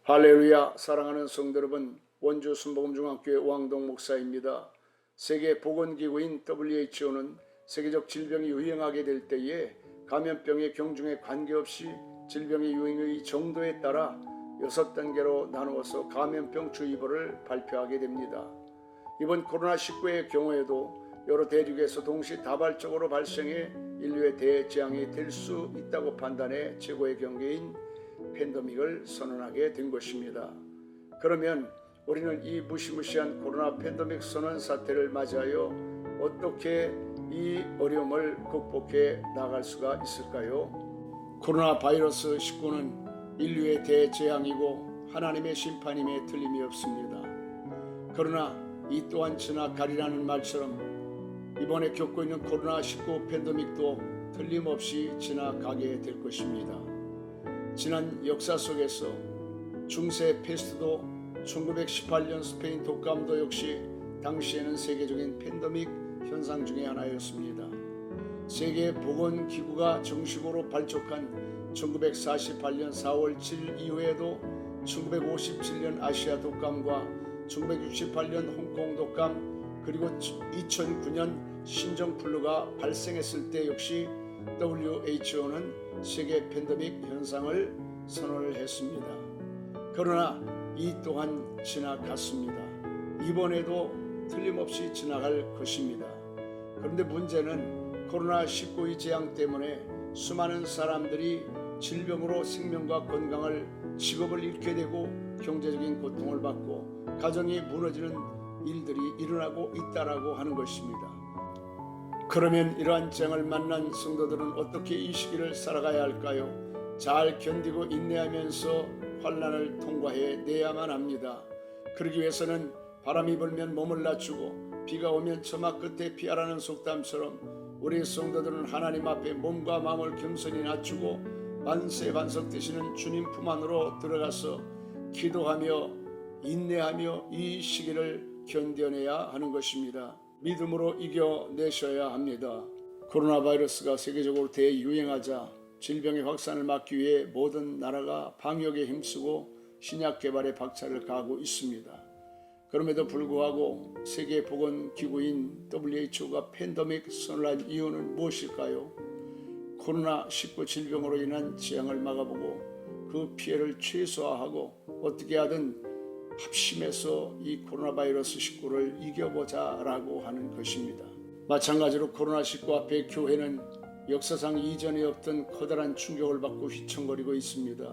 할렐루야. 사랑하는 성도 여러분, 원주 순복음중앙교회 왕동 목사입니다. 세계 보건기구인 WHO는 세계적 질병이 유행하게 될 때에 감염병의 경중에 관계없이 질병의 유행의 정도에 따라 6단계로 나누어서 감염병 주의보를 발표하게 됩니다. 이번 코로나19의 경우에도 여러 대륙에서 동시다발적으로 발생해 인류의 대재앙이 될 수 있다고 판단해 최고의 경계인 팬데믹을 선언하게 된 것입니다. 그러면 우리는 이 무시무시한 코로나 팬데믹 선언 사태를 맞이하여 어떻게 이 어려움을 극복해 나갈 수가 있을까요? 코로나 바이러스 19는 인류의 대재앙이고 하나님의 심판임에 틀림이 없습니다. 그러나 이 또한 지나가리라는 말처럼 이번에 겪고 있는 코로나19 팬데믹도 틀림없이 지나가게 될 것입니다. 지난 역사 속에서 중세 패스트도 1918년 스페인 독감도 역시 당시에는 세계적인 팬데믹 현상 중의 하나였습니다. 세계보건기구가 정식으로 발족한 1948년 4월 7일 이후에도 1957년 아시아 독감과 1968년 홍콩 독감 그리고 2009년 신종플루가 발생했을 때 역시 WHO는 세계 팬데믹 현상을 선언을 했습니다. 그러나 이 또한 지나갔습니다. 이번에도 틀림없이 지나갈 것입니다. 그런데 문제는 코로나19의 재앙 때문에 수많은 사람들이 질병으로 생명과 건강을 직업을 잃게 되고 경제적인 고통을 받고 가정이 무너지는 일들이 일어나고 있다라고 하는 것입니다. 그러면 이러한 재앙을 만난 성도들은 어떻게 이 시기를 살아가야 할까요? 잘 견디고 인내하면서 환난을 통과해 내야만 합니다. 그러기 위해서는 바람이 불면 몸을 낮추고 비가 오면 처마 끝에 피하라는 속담처럼 우리 성도들은 하나님 앞에 몸과 마음을 겸손히 낮추고 만세 반석 되시는 주님 품 안으로 들어가서 기도하며 인내하며 이 시기를 견뎌내야 하는 것입니다. 믿음으로 이겨내셔야 합니다. 코로나 바이러스가 세계적으로 대유행하자 질병의 확산을 막기 위해 모든 나라가 방역에 힘쓰고 신약 개발에 박차를 가하고 있습니다. 그럼에도 불구하고 세계보건기구인 WHO가 팬데믹 선언한 이유는 무엇일까요? 코로나19 질병으로 인한 재앙을 막아보고 그 피해를 최소화하고 어떻게 하든 합심해서 이 코로나 바이러스 19를 이겨보자 라고 하는 것입니다. 마찬가지로 코로나19 앞에 교회는 역사상 이전에 없던 커다란 충격을 받고 휘청거리고 있습니다.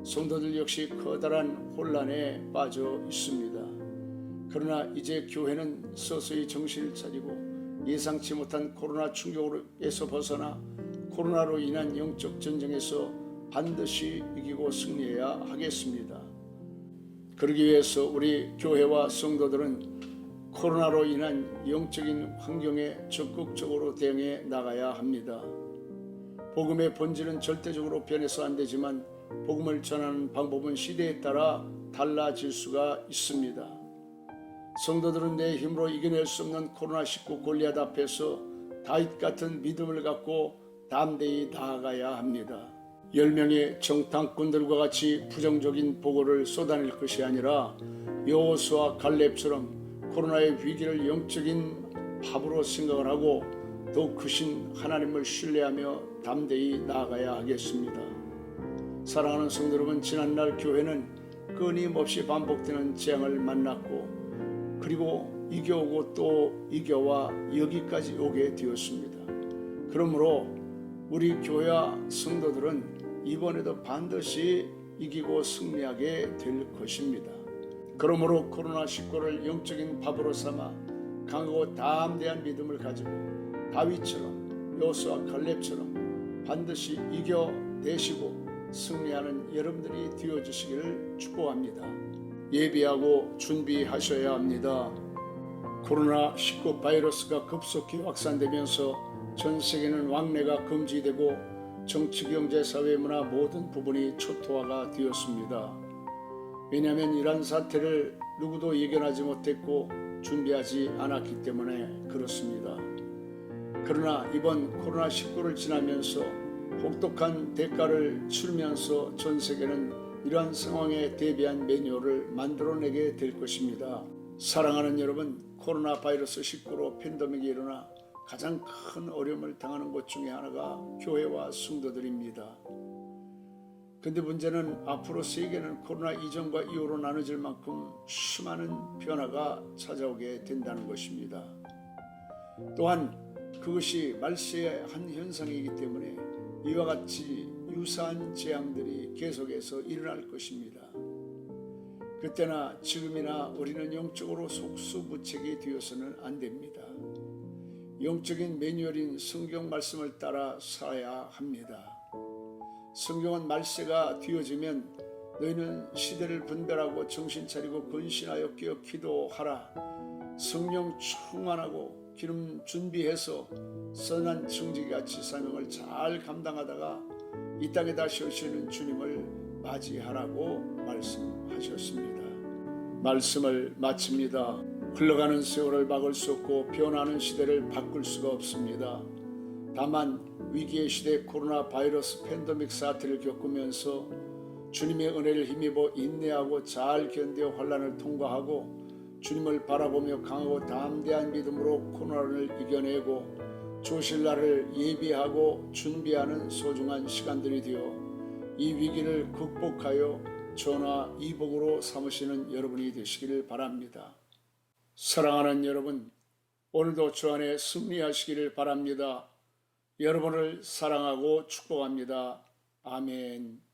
성도들 역시 커다란 혼란에 빠져 있습니다. 그러나 이제 교회는 서서히 정신을 차리고 예상치 못한 코로나 충격에서 벗어나 코로나로 인한 영적 전쟁에서 반드시 이기고 승리해야 하겠습니다. 그러기 위해서 우리 교회와 성도들은 코로나로 인한 영적인 환경에 적극적으로 대응해 나가야 합니다. 복음의 본질은 절대적으로 변해서 안 되지만 복음을 전하는 방법은 시대에 따라 달라질 수가 있습니다. 성도들은 내 힘으로 이겨낼 수 없는 코로나19 골리앗 앞에서 다윗 같은 믿음을 갖고 담대히 나아가야 합니다. 10명의 정탐꾼들과 같이 부정적인 보고를 쏟아낼 것이 아니라 여호수아 갈렙처럼 코로나의 위기를 영적인 밥으로 생각을 하고 더욱 크신 하나님을 신뢰하며 담대히 나아가야 하겠습니다. 사랑하는 성도 여러분, 지난날 교회는 끊임없이 반복되는 재앙을 만났고 그리고 이겨오고 또 이겨와 여기까지 오게 되었습니다. 그러므로 우리 교회와 성도들은 이번에도 반드시 이기고 승리하게 될 것입니다. 그러므로 코로나19를 영적인 밥으로 삼아 강하고 담대한 믿음을 가지고 다윗처럼 여호수아 갈렙처럼 반드시 이겨내시고 승리하는 여러분들이 되어주시기를 축복합니다. 예비하고 준비하셔야 합니다. 코로나19 바이러스가 급속히 확산되면서 전 세계는 왕래가 금지되고 정치, 경제, 사회, 문화 모든 부분이 초토화가 되었습니다. 왜냐하면 이러한 사태를 누구도 예견하지 못했고 준비하지 않았기 때문에 그렇습니다. 그러나 이번 코로나19를 지나면서 혹독한 대가를 치르면서 전 세계는 이러한 상황에 대비한 매뉴얼을 만들어내게 될 것입니다. 사랑하는 여러분, 코로나 바이러스 19로 팬데믹이 일어나 가장 큰 어려움을 당하는 곳 중에 하나가 교회와 성도들입니다. 근데 문제는 앞으로 세계는 코로나 이전과 이후로 나눠질 만큼 수많은 변화가 찾아오게 된다는 것입니다. 또한 그것이 말세의 한 현상이기 때문에 이와 같이 유사한 재앙들이 계속해서 일어날 것입니다. 그때나 지금이나 우리는 영적으로 속수무책이 되어서는 안 됩니다. 영적인 매뉴얼인 성경 말씀을 따라 살아야 합니다. 성경은 말세가 뒤어지면 너희는 시대를 분별하고 정신 차리고 근신하여 깨어 기도하라. 성령 충만하고 기름 준비해서 선한 청지기같이 사명을 잘 감당하다가 이 땅에 다시 오시는 주님을 맞이하라고 말씀하셨습니다. 말씀을 마칩니다. 흘러가는 세월을 막을 수 없고 변하는 시대를 바꿀 수가 없습니다. 다만 위기의 시대 코로나 바이러스 팬데믹 사태를 겪으면서 주님의 은혜를 힘입어 인내하고 잘 견뎌 환난을 통과하고 주님을 바라보며 강하고 담대한 믿음으로 코로나를 이겨내고 주실 날을 예비하고 준비하는 소중한 시간들이 되어 이 위기를 극복하여 전화 이복으로 삼으시는 여러분이 되시기를 바랍니다. 사랑하는 여러분, 오늘도 주 안에 승리하시기를 바랍니다. 여러분을 사랑하고 축복합니다. 아멘.